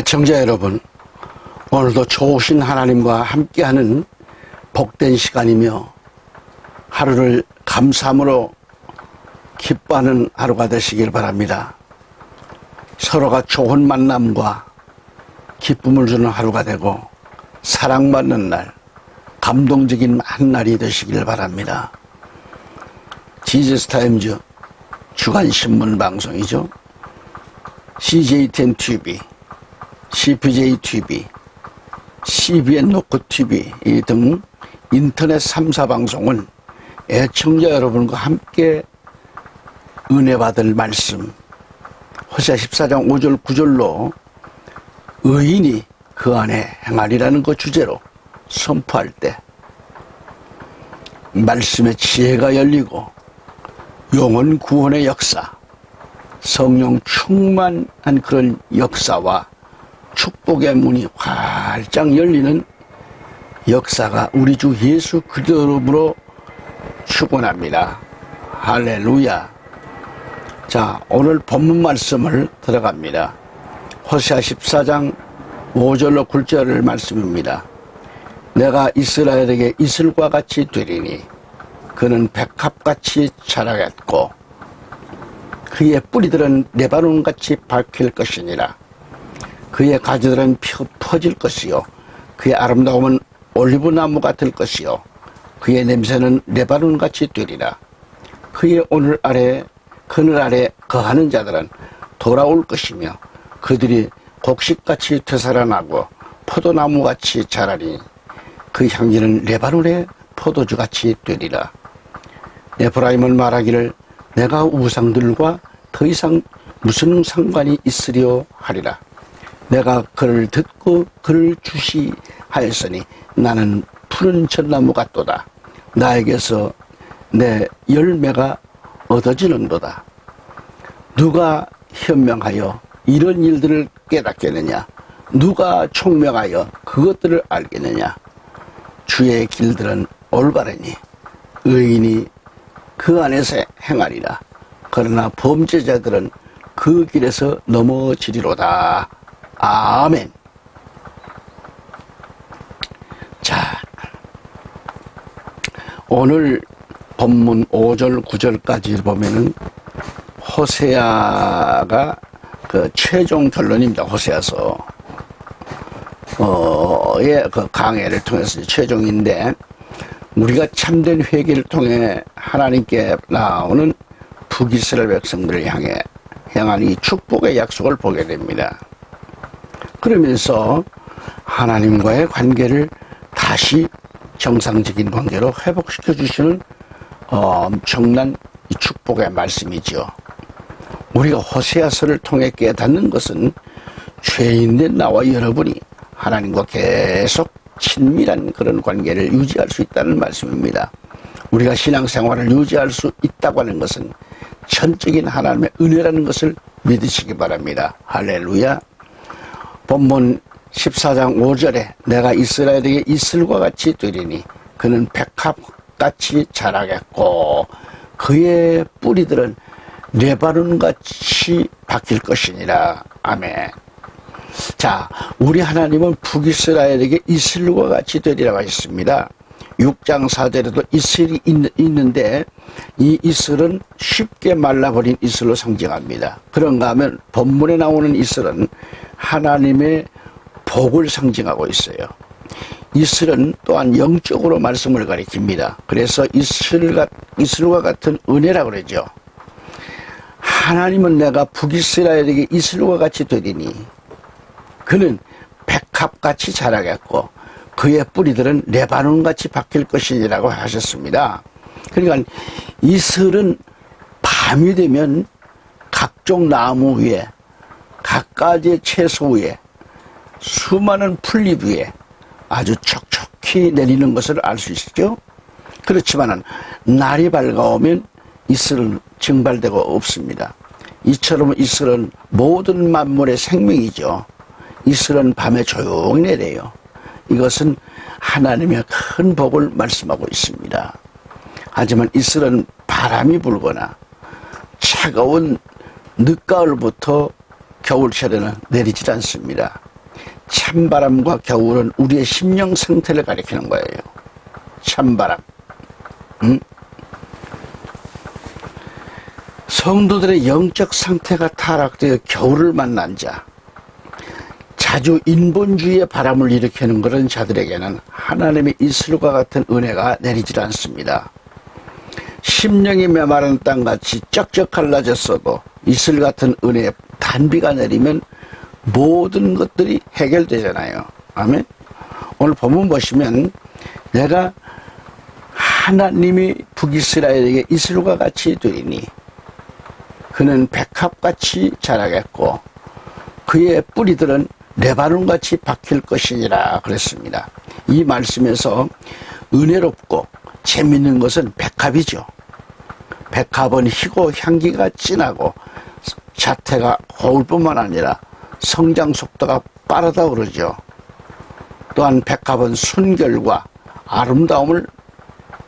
청자 여러분, 오늘도 좋으신 하나님과 함께하는 복된 시간이며 하루를 감사함으로 기뻐하는 하루가 되시길 바랍니다. 서로가 좋은 만남과 기쁨을 주는 하루가 되고 사랑받는 날, 감동적인 한 날이 되시길 바랍니다. 지저스타임즈 주간신문 방송이죠. CJ10TV, CPJ-TV, CBN 노크TV 등 인터넷 3사 방송은 애청자 여러분과 함께 은혜 받을 말씀, 호세아 14장 5절 9절로 의인이 그 안에 행하리라는 그 주제로 선포할 때 말씀의 지혜가 열리고 영혼 구원의 역사, 성령 충만한 그런 역사와 축복의 문이 활짝 열리는 역사가 우리 주 예수 그리스도로 축원합니다. 할렐루야. 자, 오늘 본문 말씀을 들어갑니다. 호세아 14장 5절로 9절의 말씀입니다. 내가 이스라엘에게 이슬과 같이 되리니 그는 백합같이 자라겠고 그의 뿌리들은 레바논같이 밝힐 것이니라. 그의 가지들은 퍼질 것이요 그의 아름다움은 올리브나무 같을 것이요 그의 냄새는 레바논같이 되리라. 그의 그늘 아래 거하는 자들은 돌아올 것이며 그들이 곡식같이 되살아나고 포도나무같이 자라니 그 향기는 레바논의 포도주같이 되리라. 에프라임은 말하기를 내가 우상들과 더 이상 무슨 상관이 있으려 하리라. 내가 그를 듣고 그를 주시하였으니 나는 푸른 전나무 같도다. 나에게서 내 열매가 얻어지는도다. 누가 현명하여 이런 일들을 깨닫겠느냐? 누가 총명하여 그것들을 알겠느냐? 주의 길들은 올바르니 의인이 그 안에서 행하리라. 그러나 범죄자들은 그 길에서 넘어지리로다. 아멘. 자, 오늘 본문 5절 9절까지 보면은 호세아가 그 최종 결론입니다. 호세아서 그 강해를 통해서 최종인데 우리가 참된 회개를 통해 하나님께 나오는 북이스라엘 백성들을 향해 향한 이 축복의 약속을 보게 됩니다. 그러면서 하나님과의 관계를 다시 정상적인 관계로 회복시켜 주시는 엄청난 이 축복의 말씀이죠. 우리가 호세아서를 통해 깨닫는 것은 죄인된 나와 여러분이 하나님과 계속 친밀한 그런 관계를 유지할 수 있다는 말씀입니다. 우리가 신앙생활을 유지할 수 있다고 하는 것은 전적인 하나님의 은혜라는 것을 믿으시기 바랍니다. 할렐루야. 본문 14장 5절에 내가 이스라엘에게 이슬과 같이 되리니 그는 백합같이 자라겠고 그의 뿌리들은 레바논같이 바뀔 것이니라. 아멘. 자, 우리 하나님은 북이스라엘에게 이슬과 같이 되리라고 하셨습니다. 6장 4절에도 이슬이 있는데 이 이슬은 쉽게 말라버린 이슬로 상징합니다. 그런가 하면 본문에 나오는 이슬은 하나님의 복을 상징하고 있어요. 이슬은 또한 영적으로 말씀을 가리킵니다. 그래서 이슬과 같은 은혜라고 그러죠. 하나님은 내가 북이스라엘에게 이슬과 같이 되리니 그는 백합같이 자라겠고 그의 뿌리들은 레바논같이 바뀔 것이라고 하셨습니다. 그러니까 이슬은 밤이 되면 각종 나무 위에 갖가지의 채소 위에 수많은 풀잎 위에 아주 촉촉히 내리는 것을 알 수 있죠. 그렇지만 날이 밝아오면 이슬은 증발되고 없습니다. 이처럼 이슬은 모든 만물의 생명이죠. 이슬은 밤에 조용히 내려요. 이것은 하나님의 큰 복을 말씀하고 있습니다. 하지만 이슬은 바람이 불거나 차가운 늦가을부터 겨울철에는 내리질 않습니다. 찬바람과 겨울은 우리의 심령 상태를 가리키는 거예요. 찬바람. 성도들의 영적 상태가 타락되어 겨울을 만난 자, 자주 인본주의의 바람을 일으키는 그런 자들에게는 하나님의 이슬과 같은 은혜가 내리질 않습니다. 심령이 메마른 땅같이 쩍쩍 갈라졌어도 이슬 같은 은혜의 단비가 내리면 모든 것들이 해결되잖아요. 아멘. 오늘 본문 보시면 내가 하나님이 북이스라엘에게 이슬과 같이 되리니 그는 백합같이 자라겠고 그의 뿌리들은 레바논같이 박힐 것이니라 그랬습니다. 이 말씀에서 은혜롭고 재미있는 것은 백합이죠. 백합은 희고 향기가 진하고 자태가 고울뿐만 아니라 성장 속도가 빠르다고 그러죠. 또한 백합은 순결과 아름다움을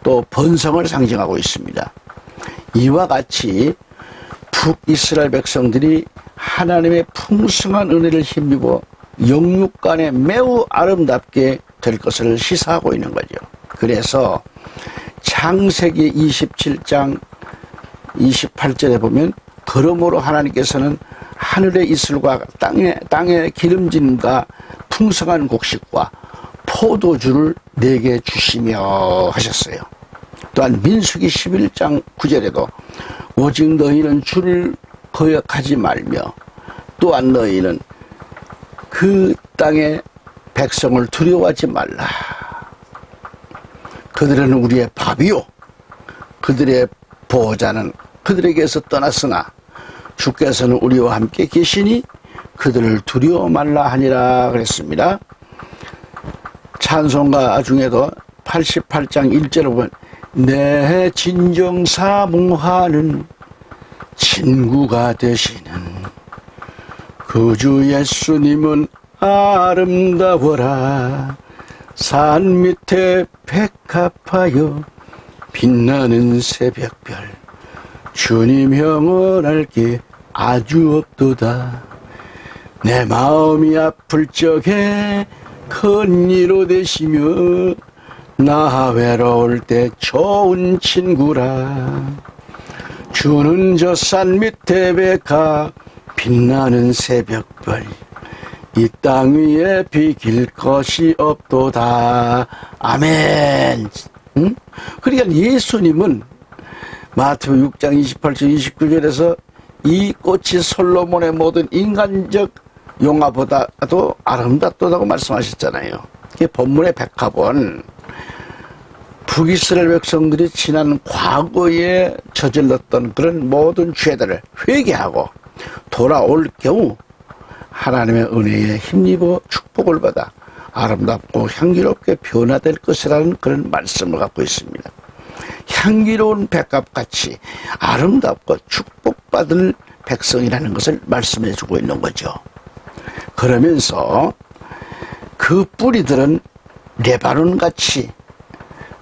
또 번성을 상징하고 있습니다. 이와 같이 북이스라엘 백성들이 하나님의 풍성한 은혜를 힘입어 영육간에 매우 아름답게 될 것을 시사하고 있는 거죠. 그래서 창세기 27장 28절에 보면 그러므로 하나님께서는 하늘의 이슬과 땅의 기름짐과 풍성한 곡식과 포도주를 내게 주시며 하셨어요. 또한 민수기 11장 9절에도 오직 너희는 주를 거역하지 말며 또한 너희는 그 땅의 백성을 두려워하지 말라. 그들은 우리의 밥이요 그들의 보호자는 그들에게서 떠났으나 주께서는 우리와 함께 계시니 그들을 두려워 말라 하니라 그랬습니다. 찬송가 중에도 88장 1절을 보면 내 진정사모하는 친구가 되시는 그 주 예수님은 아름다워라. 산 밑에 백합하여 빛나는 새벽별 주님 영원할 게 아주 없도다. 내 마음이 아플 적에 큰 위로 되시며 나 외로울 때 좋은 친구라. 주는 저 산 밑에 백합 빛나는 새벽별 이 땅 위에 비길 것이 없도다. 아멘. 응? 그러니까 예수님은 마태복음 6장 28절 29절에서 이 꽃이 솔로몬의 모든 인간적 용화보다도 아름답도다고 말씀하셨잖아요. 이 본문의 백합은 북이스라엘 백성들이 지난 과거에 저질렀던 그런 모든 죄들을 회개하고 돌아올 경우 하나님의 은혜에 힘입어 축복을 받아 아름답고 향기롭게 변화될 것이라는 그런 말씀을 갖고 있습니다. 향기로운 백합같이 아름답고 축복받을 백성이라는 것을 말씀해 주고 있는 거죠. 그러면서 그 뿌리들은 레바논같이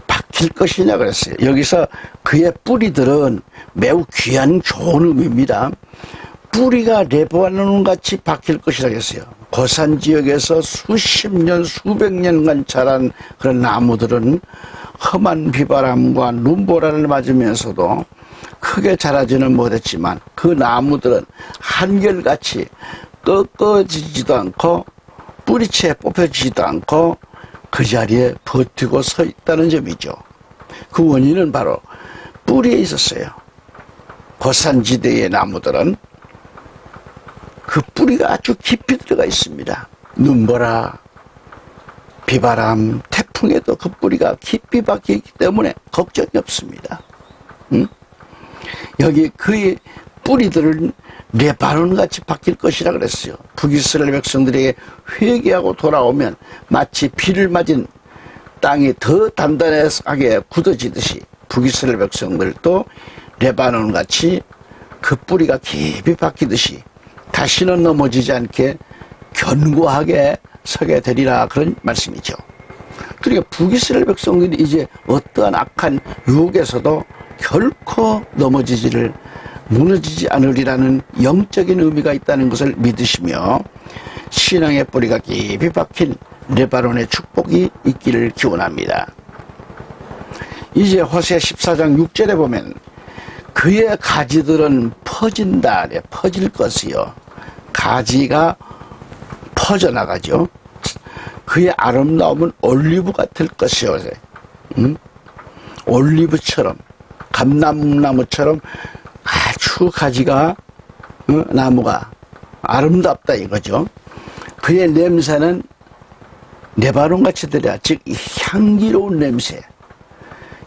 박힐 것이냐 그랬어요. 여기서 그의 뿌리들은 매우 귀한 좋은 의미입니다. 뿌리가 레바논같이 박힐 것이라고 했어요. 고산 지역에서 수십 년, 수백 년간 자란 그런 나무들은 험한 비바람과 눈보라를 맞으면서도 크게 자라지는 못했지만 그 나무들은 한결같이 꺾어지지도 않고 뿌리채 뽑혀지지도 않고 그 자리에 버티고 서 있다는 점이죠. 그 원인은 바로 뿌리에 있었어요. 고산지대의 나무들은 그 뿌리가 아주 깊이 들어가 있습니다. 눈보라, 비바람, 태풍에도 그 뿌리가 깊이 박혀 있기 때문에 걱정이 없습니다. 여기 그의 뿌리들은 레바논같이 박힐 것이라 그랬어요. 북이스라엘 백성들에게 회개하고 돌아오면 마치 비를 맞은 땅이 더 단단하게 굳어지듯이 북이스라엘 백성들도 레바논같이 그 뿌리가 깊이 박히듯이 다시는 넘어지지 않게 견고하게 서게 되리라 그런 말씀이죠. 그러니까 북이스라엘 백성들이 이제 어떠한 악한 유혹에서도 결코 넘어지지를 무너지지 않으리라는 영적인 의미가 있다는 것을 믿으시며 신앙의 뿌리가 깊이 박힌 레바논의 축복이 있기를 기원합니다. 이제 호세아 14장 6절에 보면 그의 가지들은 퍼진다, 퍼질 것이요. 가지가 퍼져나가죠. 그의 아름다움은 올리브 같을 것이요. 올리브처럼, 감람나무처럼 아주 가지가, 나무가 아름답다 이거죠. 그의 냄새는 레바논같이 들려, 즉 향기로운 냄새.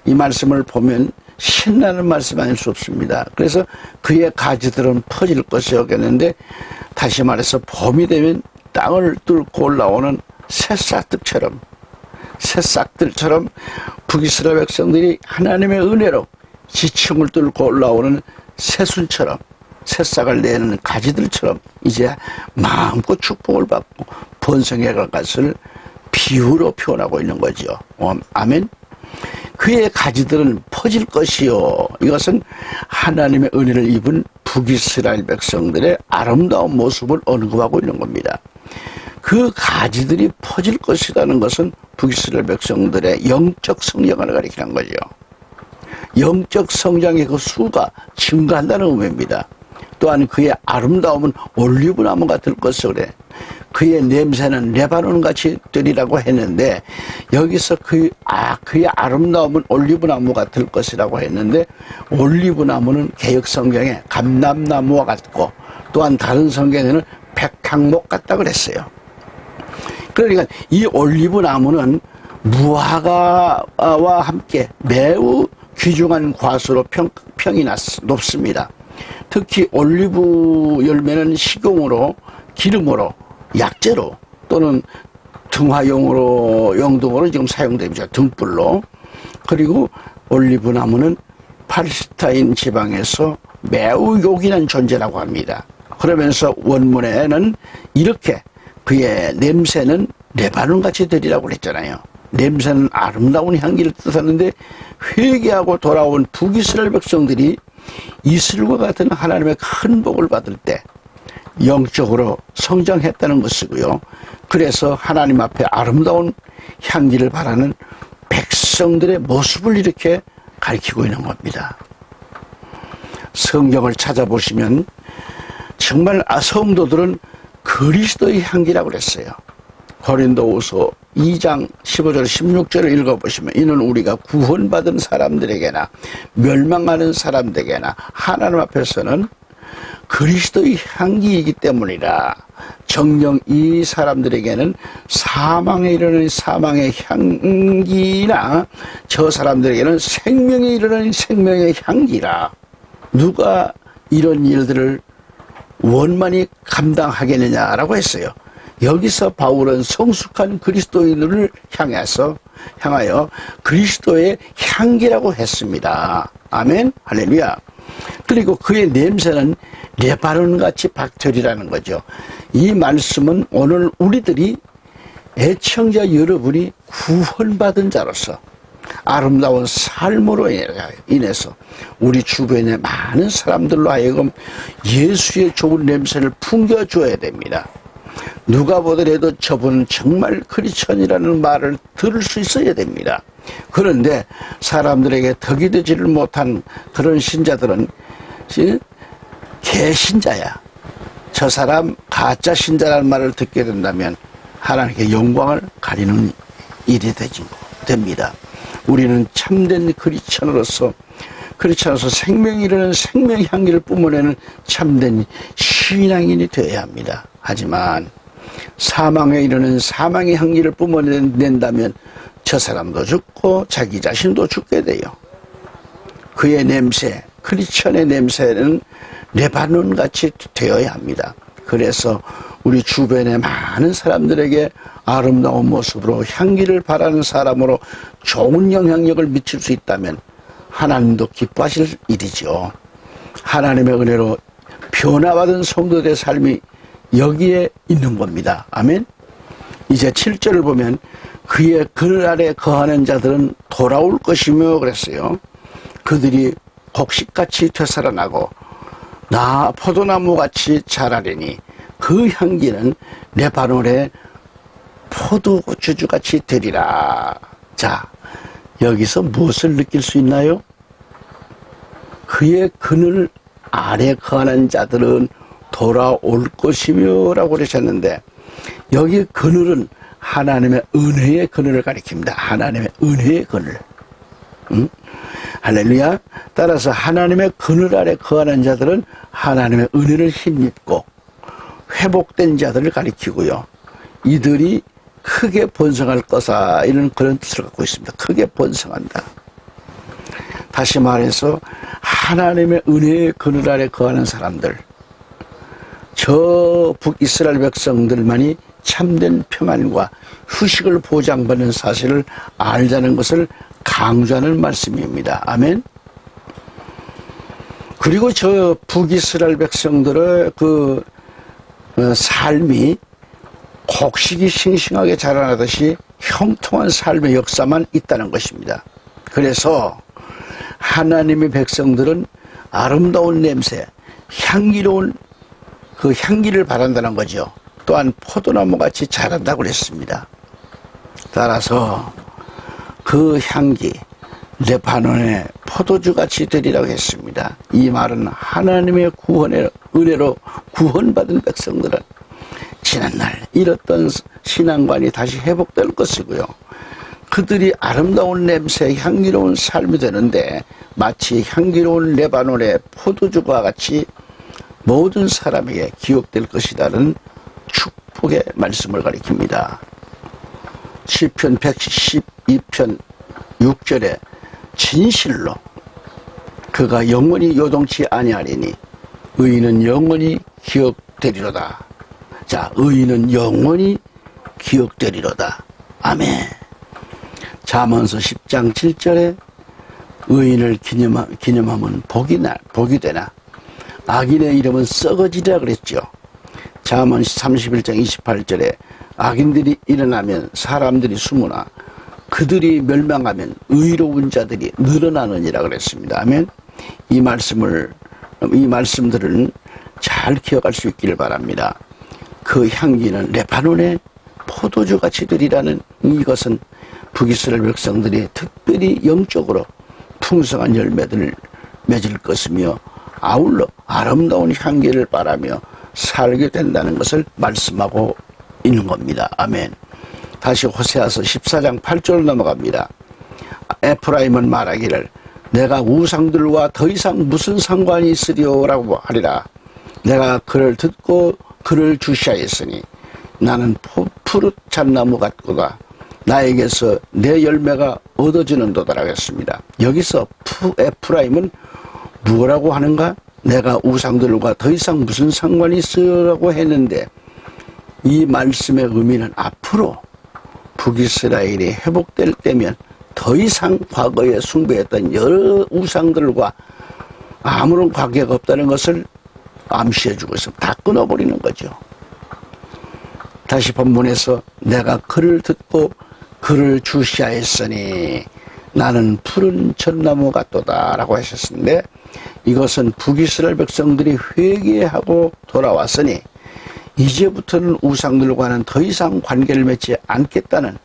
이 말씀을 보면 신나는 말씀 아닐 수 없습니다. 그래서 그의 가지들은 퍼질 것이었겠는데, 다시 말해서 봄이 되면 땅을 뚫고 올라오는 새싹들처럼 북이스라엘 백성들이 하나님의 은혜로 지층을 뚫고 올라오는 새순처럼, 새싹을 내는 가지들처럼 이제 마음껏 축복을 받고 번성해 갈 것을 비유로 표현하고 있는 거죠. 아멘. 그의 가지들은 퍼질 것이요. 이것은 하나님의 은혜를 입은 북이스라엘 백성들의 아름다운 모습을 언급하고 있는 겁니다. 그 가지들이 퍼질 것이라는 것은 북이스라엘 백성들의 영적 성장을 가리키는 거죠. 영적 성장의 그 수가 증가한다는 의미입니다. 또한 그의 아름다움은 올리브나무 같을 것이라 그래. 그의 냄새는 레바논같이 되리라고 했는데, 여기서 그의 아름다움은 올리브나무 같을 것이라고 했는데, 올리브나무는 개역 성경에 감람나무와 같고, 또한 다른 성경에는 백향목 같다 그랬어요. 그러니까 이 올리브나무는 무화과와 함께 매우 귀중한 과수로 평이 높습니다. 특히 올리브 열매는 식용으로, 기름으로, 약재로 또는 등화용으로, 용도로 지금 사용됩니다. 등불로. 그리고 올리브 나무는 팔레스타인 지방에서 매우 요긴한 존재라고 합니다. 그러면서 원문에는 이렇게 그의 냄새는 레바논같이 되리라고 그랬잖아요. 냄새는 아름다운 향기를 뜻하는데, 회개하고 돌아온 북이스라엘 백성들이 이슬과 같은 하나님의 큰 복을 받을 때 영적으로 성장했다는 것이고요. 그래서 하나님 앞에 아름다운 향기를 바라는 백성들의 모습을 이렇게 가리키고 있는 겁니다. 성경을 찾아보시면 정말 성도들은 그리스도의 향기라고 그랬어요. 고린도후서 2장 15절 16절을 읽어보시면, 이는 우리가 구원받은 사람들에게나 멸망하는 사람들에게나 하나님 앞에서는 그리스도의 향기이기 때문이라. 정녕 이 사람들에게는 사망에 이르는 사망의 향기나 저 사람들에게는 생명에 이르는 생명의 향기라. 누가 이런 일들을 원만히 감당하겠느냐라고 했어요. 여기서 바울은 성숙한 그리스도인을 향하여 그리스도의 향기라고 했습니다. 아멘, 할렐루야. 그리고 그의 냄새는 레바논같이 박철이라는 거죠. 이 말씀은 오늘 우리들이, 애청자 여러분이 구원받은 자로서 아름다운 삶으로 인해서 우리 주변의 많은 사람들로 하여금 예수의 좋은 냄새를 풍겨줘야 됩니다. 누가 보더라도 저분은 정말 크리스천이라는 말을 들을 수 있어야 됩니다. 그런데 사람들에게 덕이 되지를 못한 그런 신자들은 개신자야, 저 사람 가짜 신자라는 말을 듣게 된다면 하나님께 영광을 가리는 일이 됩니다. 우리는 참된 크리스천으로서 생명이 이르는 생명 향기를 뿜어내는 참된 신앙인이 되어야 합니다. 하지만 사망에 이르는 사망의 향기를 뿜어낸다면 저 사람도 죽고 자기 자신도 죽게 돼요. 그의 냄새, 크리스천의 냄새는 레바논같이 되어야 합니다. 그래서 우리 주변의 많은 사람들에게 아름다운 모습으로 향기를 바라는 사람으로 좋은 영향력을 미칠 수 있다면 하나님도 기뻐하실 일이죠. 하나님의 은혜로 변화받은 성도들의 삶이 여기에 있는 겁니다. 아멘. 이제 7절을 보면 그의 그날에 거하는 자들은 돌아올 것이며 그랬어요. 그들이 곡식같이 되살아나고 나 포도나무같이 자라리니 그 향기는 레바논의 포도주주같이 되리라. 자, 여기서 무엇을 느낄 수 있나요? 그의 그늘 아래 거하는 자들은 돌아올 것이며 라고 그러셨는데, 여기 그늘은 하나님의 은혜의 그늘을 가리킵니다. 하나님의 은혜의 그늘. 할렐루야. 따라서 하나님의 그늘 아래 거하는 자들은 하나님의 은혜를 힘입고 회복된 자들을 가리키고요. 이들이 크게 번성할 거사, 이런 그런 뜻을 갖고 있습니다. 크게 번성한다. 다시 말해서 하나님의 은혜의 그늘 아래 거하는 사람들, 저 북이스라엘 백성들만이 참된 평안과 휴식을 보장받는 사실을 알자는 것을 강조하는 말씀입니다. 아멘. 그리고 저 북이스라엘 백성들의 그 삶이 곡식이 싱싱하게 자라나듯이 형통한 삶의 역사만 있다는 것입니다. 그래서 하나님의 백성들은 아름다운 냄새, 향기로운 그 향기를 바란다는 거죠. 또한 포도나무같이 자란다고 그랬습니다. 따라서 그 향기, 레바논의 포도주같이 되리라고 했습니다. 이 말은 하나님의 구원의 은혜로 구원받은 백성들은 지난날 잃었던 신앙관이 다시 회복될 것이고요. 그들이 아름다운 냄새, 향기로운 삶이 되는데 마치 향기로운 레바논의 포도주와 같이 모든 사람에게 기억될 것이라는 축복의 말씀을 가리킵니다. 시편 112편 6절에 진실로 그가 영원히 요동치 아니하리니 의인은 영원히 기억되리로다. 자, 의인은 영원히 기억되리로다. 아멘. 잠언서 10장 7절에 의인을 기념하면 복이 되나 악인의 이름은 썩어지리라 그랬죠. 잠언 31장 28절에 악인들이 일어나면 사람들이 숨으나 그들이 멸망하면 의로운 자들이 늘어나느니라 그랬습니다. 아멘. 이 말씀들은 잘 기억할 수 있기를 바랍니다. 그 향기는 레바논의 포도주같이 되리라는 이것은 북이스라엘 백성들이 특별히 영적으로 풍성한 열매들을 맺을 것이며 아울러 아름다운 향기를 바라며 살게 된다는 것을 말씀하고 있는 겁니다. 아멘. 다시 호세아서 14장 8절로 넘어갑니다. 에프라임은 말하기를 내가 우상들과 더 이상 무슨 상관이 있으리오라고 하리라. 내가 그를 듣고 그를 주시하였으니 나는 푸릇 잣나무 같구나. 나에게서 내 열매가 얻어지는도다라고 했습니다. 여기서 에프라임은 뭐라고 하는가? 내가 우상들과 더 이상 무슨 상관이 있으라고 했는데, 이 말씀의 의미는 앞으로 북이스라엘이 회복될 때면 더 이상 과거에 숭배했던 여러 우상들과 아무런 관계가 없다는 것을 암시해주고 있습니다. 다 끊어버리는 거죠. 다시 본문에서 내가 그를 듣고 그를 주시하였으니 나는 푸른 잣나무 같도다 라고 하셨는데, 이것은 북이스라엘 백성들이 회개하고 돌아왔으니 이제부터는 우상들과는 더 이상 관계를 맺지 않겠다는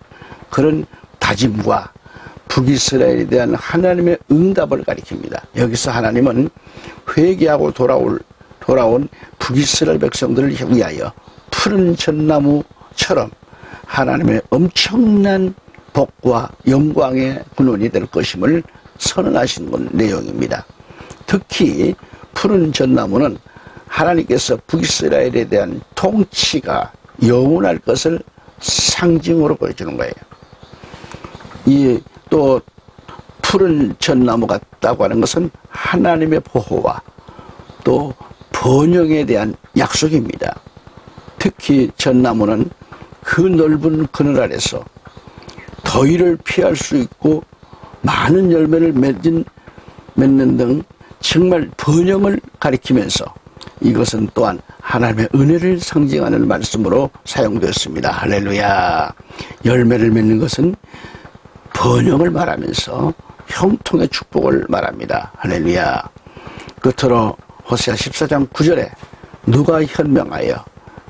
그런 다짐과 북이스라엘에 대한 하나님의 응답을 가리킵니다. 여기서 하나님은 회개하고 돌아온 북이스라엘 백성들을 위하여 푸른 잣나무처럼 하나님의 엄청난 복과 영광의 근원이 될 것임을 선언하신 내용입니다. 특히 푸른 잣나무는 하나님께서 북이스라엘에 대한 통치가 영원할 것을 상징으로 보여주는 거예요. 이 또 푸른 잣나무 같다고 하는 것은 하나님의 보호와 또 번영에 대한 약속입니다. 특히 잣나무는 그 넓은 그늘 아래서 더위를 피할 수 있고 많은 열매를 맺는 등 정말 번영을 가리키면서 이것은 또한 하나님의 은혜를 상징하는 말씀으로 사용되었습니다. 할렐루야. 열매를 맺는 것은 번영을 말하면서 형통의 축복을 말합니다. 할렐루야. 끝으로 호세아 14장 9절에 누가 현명하여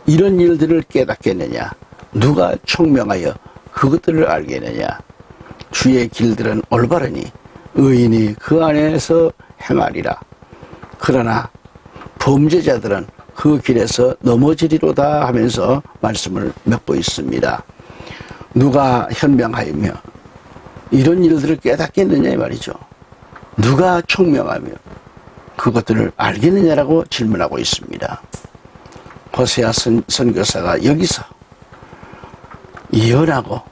이런 일들을 깨닫겠느냐, 누가 총명하여 그것들을 알겠느냐. 주의 길들은 올바르니 의인이 그 안에서 행하리라. 그러나 범죄자들은 그 길에서 넘어지리로다 하면서 말씀을 맺고 있습니다. 누가 현명하며 이런 일들을 깨닫겠느냐 이 말이죠. 누가 총명하며 그것들을 알겠느냐라고 질문하고 있습니다. 호세아 선교사가 여기서 예언하고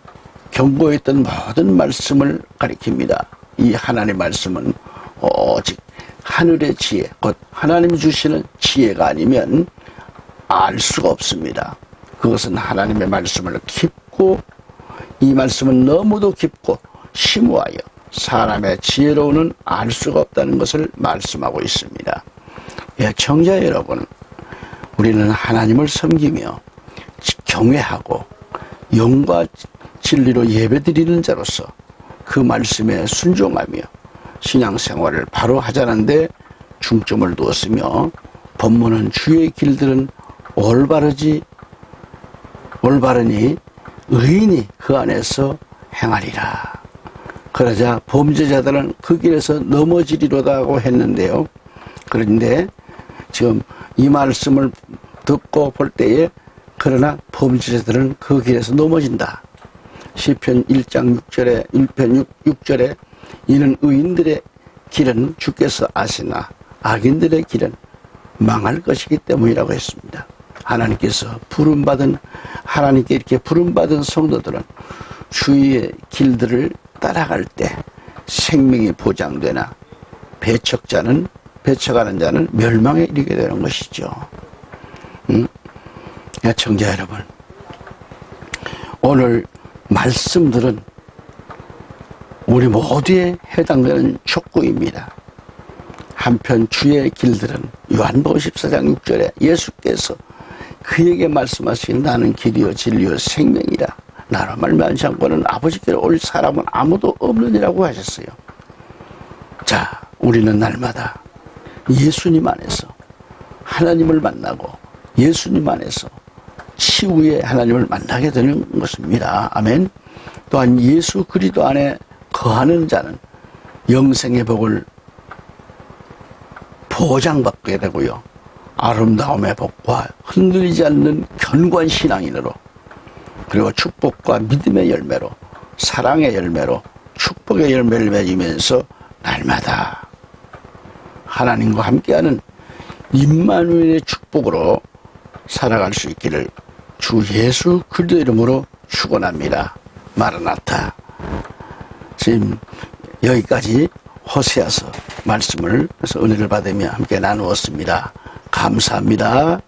경고했던 모든 말씀을 가리킵니다. 이 하나님의 말씀은 오직 하늘의 지혜, 곧 하나님이 주시는 지혜가 아니면 알 수가 없습니다. 그것은 하나님의 말씀을 깊고, 이 말씀은 너무도 깊고 심오하여 사람의 지혜로우는 알 수가 없다는 것을 말씀하고 있습니다. 청자 여러분, 우리는 하나님을 섬기며 경외하고 영과 진리로 예배드리는 자로서 그 말씀에 순종하며 신앙생활을 바로 하자는데 중점을 두었으며, 본문은 주의 길들은 올바르니 의인이 그 안에서 행하리라. 그러자 범죄자들은 그 길에서 넘어지리로다고 했는데요. 그런데 지금 이 말씀을 듣고 볼 때에 그러나 범죄자들은 그 길에서 넘어진다. 시편 1장 6절에 1편 6절에 이는 의인들의 길은 주께서 아시나 악인들의 길은 망할 것이기 때문이라고 했습니다. 하나님께 이렇게 부름받은 성도들은 주의 길들을 따라갈 때 생명이 보장되나 배척하는 자는 멸망에 이르게 되는 것이죠. 청자 여러분, 오늘 말씀들은 우리 모두에 해당되는 촉구입니다. 한편 주의 길들은 요한복음 14장 6절에 예수께서 그에게 말씀하신 나는 길이요 진리요 생명이라. 나로 말미암지 않고는 아버지께로 올 사람은 아무도 없느니라고 하셨어요. 자, 우리는 날마다 예수님 안에서 하나님을 만나고 예수님 안에서 치유의 하나님을 만나게 되는 것입니다. 아멘. 또한 예수 그리스도 안에 거하는 자는 영생의 복을 보장받게 되고요. 아름다움의 복과 흔들리지 않는 견고한 신앙인으로, 그리고 축복과 믿음의 열매로, 사랑의 열매로 축복의 열매를 맺으면서 날마다 하나님과 함께하는 임마누엘의 축복으로 살아갈 수 있기를 주 예수 그리스도 이름으로 축원합니다. 마라나타. 지금 여기까지 호세아서 말씀을 그래서 은혜를 받으며 함께 나누었습니다. 감사합니다.